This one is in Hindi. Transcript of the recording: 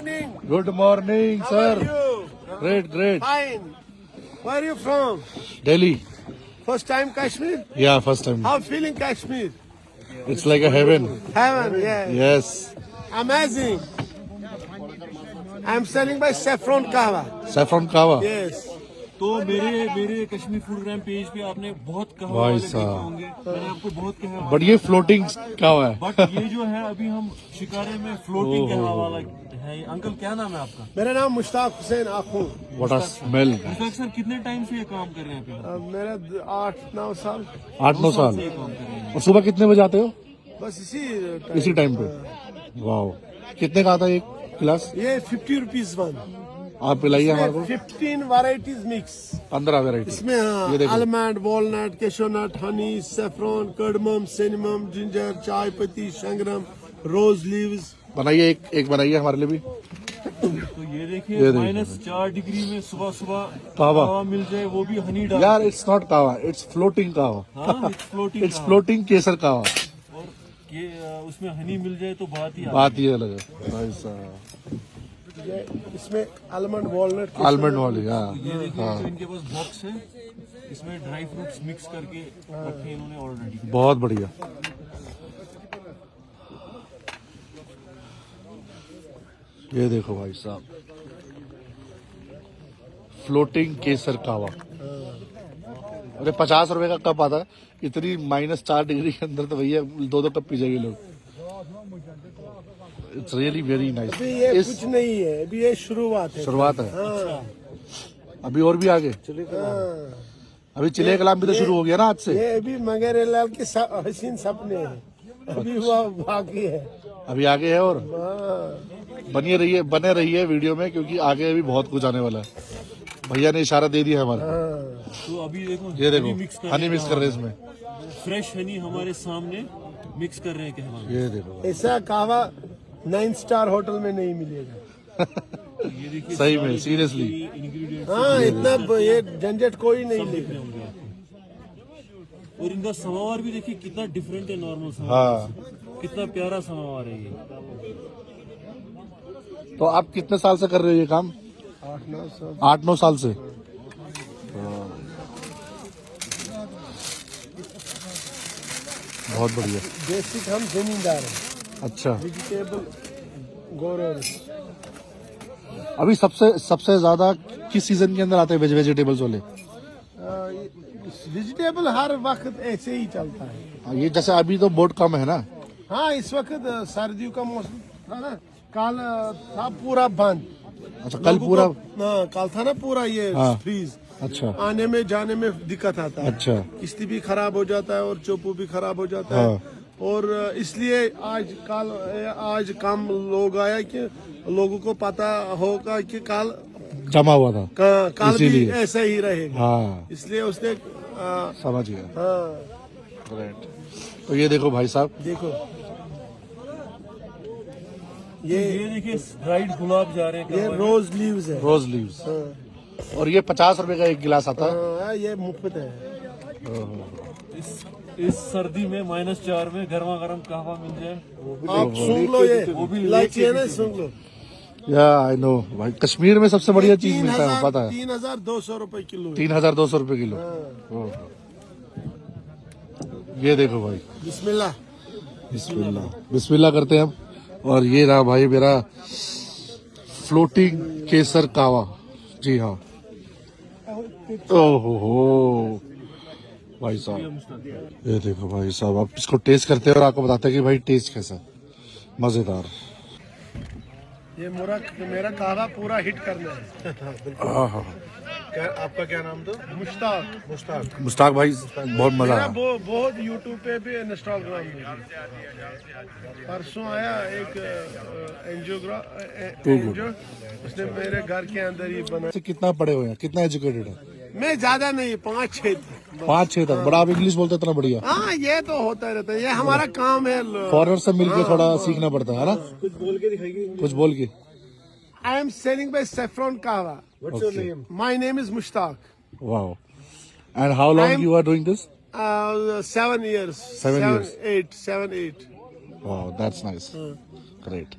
morning. Good morning, How sir. are you? Great, great. Fine. Where are you from? Delhi. First time Kashmir? Yeah, first time. How feeling Kashmir? It's like a heaven. Heaven, yeah. Yes. Amazing. I'm selling by saffron kahwa. Saffron kava. Yes. तो मेरे कश्मीर फूड ग्राम पेज पे आपने बहुत कहवा भाई वाले देखे साहब। होंगे, मैंने आपको बहुत कहवा, बट ये फ्लोटिंग कवा है। बट ये जो है अभी हम शिकारे में फ्लोटिंग कहवा वाला है। अंकल क्या नाम है आपका? मेरा नाम Mushtaq Hussain Akhoo. What a smell. Mushtaq sir कितने टाइम से ये काम कर रहे हैं आप? मेरा 8-9 साल। 8-9 साल। ये काम कर रहे हैं। और सुबह कितने बजे आते हो? बस इसी टाइम पे। वाओ। कितने का आता है एक गिलास? ये 50 रुपीज वन। आप पिलाइए हमारे को। 15 वैरायटीज मिक्स। 15 वेराइटी। इसमें ये देखो। Almond, walnut, cashew nut, honey, saffron, cardamom, cinnamon, ginger, चाय पत्ती, शंगरम, रोज लीव्स। बनाइए एक बनाइए हमारे लिए भी। तो ये देखिए -4 डिग्री में सुबह सुबह कहवा मिल जाए, वो भी हनी डाल। यार इट्स नॉट कावा, इट्स फ्लोटिंग कावा। हाँ, इट्स फ्लोटिंग केसर कावा। और ये उसमें हनी मिल जाए तो बात ये अलग है भाई साहब। इसमें आलमंड, वॉलनट, आलमंड वाली। हाँ ये देखिए जो इनके पास बॉक्स है, इसमें ड्राई फ्रूट्स मिक्स करके रखे इन्होंने ऑलरेडी। बहुत बढ़िया। ये देखो भाई साहब, फ्लोटिंग केसर कावा। अरे 50 रुपए का कप आता है। इतनी -4 डिग्री के अंदर तो भैया 2-2 कप पी जाएंगे लोग। It's really very nice. अभी ये कुछ नहीं है, अभी ये शुरुआत है। शुरुआत है। हाँ। अभी और भी आगे। हाँ। अभी चिले कलाम भी तो शुरू हो गया ना आज से। ये अभी मगेरेलाल के हसीन सपने हैं, अभी हुआ बाकी है। अभी आगे है और हाँ। बने रहिए वीडियो में, क्योंकि आगे अभी बहुत कुछ आने वाला है। भैया ने इशारा दे दिया हमारा। हाँ। तो अभी देखो ये देखो हनी मिक्स कर रहे हैं इसमें। फ्रेश हनी हमारे सामने मिक्स कर रहे हैं कहवा। ये देखो ऐसा कहवा 9 स्टार होटल में नहीं मिलेगा। ये देखिए सही में सीरियसली। इंग्रेडिएंट्स हाँ, इतना ये झंझट कोई नहीं लेगा। और इनका समावार भी देखिए कितना डिफरेंट है नॉर्मल समावार हाँ। से। कितना प्यारा समावार है ये। तो आप कितने साल से कर रहे हो ये काम? 8-9 साल। 8-9 साल से। बहुत बढ़िया। बेसिक हम जमींदार हैं। अच्छा। वेजिटेबल गोरोर। अभी सबसे ज्यादा किस सीजन के अंदर आते हैं वेजिटेबल्स वाले? वेजिटेबल हर वक्त ऐसे ही चलता है। ये जैसे अभी तो बहुत कम है ना। हाँ, इस वक्त सर्दियों का मौसम था ना, कल था पूरा बंद। अच्छा, कल पूरा। हाँ, कल था ना पूरा ये हाँ। फ्रीज। अच्छा आने में जाने में दिक्कत आता है। अच्छा। किश्ती भी खराब हो जाता है और चोपू भी खराब हो जाता है। हाँ। और इसलिए आज कम लोग आया कि लोगों को पता होगा कि कल जमा हुआ था। कल भी इसीलिए। ऐसा ही रहेगा। हाँ, इसलिए उसने समझ गया। हाँ, राइट। तो ये देखो भाई साहब, देखो ये देखिए ड्राइड गुलाब जा रहे हैं ये कहवा में। रोज लीव्स है। रोज लीव्स। हाँ, और ये 50 रुपए का एक गिलास आता है। हाँ, ये मुफ्त है। इस सर्दी में -4 में गर्मा गर्म कहवा मिल जाए। आप सूंघ लो, ये इलायची है ना, सूंघ लो। या आई नो भाई, कश्मीर में सबसे बढ़िया चीज मिलता है, पता है। 3200 रुपए किलो। 3200 रुपए किलो। हाँ। ये देखो भाई, बिस्मिल्लाह। बिस्मिल्लाह बिस्मिल्लाह करते हैं हम। और ये रहा भाई मेरा फ्लोटिंग केसर कावा। जी हाँ। ओहो हो भाई साहब, ये देखो भाई साहब, आप इसको टेस्ट करते हैं और आपको बताते हैं कि भाई टेस्ट कैसा है। मजेदार। ये मेरा कहवा पूरा हिट करना है। आहा। आपका क्या नाम था? मुश्ताक। मुश्ताक भाई, बहुत मजा मेरा आया। बहुत यूट्यूब पे भी इंस्टाग्राम में भी। परसों आया एक एनजीओ, उसने मेरे घर के अंदर ही बना। कितना पढ़े हुए हैं, कितना एजुकेटेड है? मैं ज्यादा नहीं, 5-6 था। 5-6 तक। बड़ा आप इंग्लिश बोलते इतना बढ़िया। हाँ, ये तो होता रहता है, ये हमारा काम है। फॉरेनर से मिलके थोड़ा सीखना पड़ता है ना। कुछ बोल के दिखाइए। कुछ बोल के। I am selling by saffron kahwa. What's your name? My name is Mushtaq. Wow. And how long you are doing this? 7 years. 7 years. 7, 8. Wow, that's nice. Great.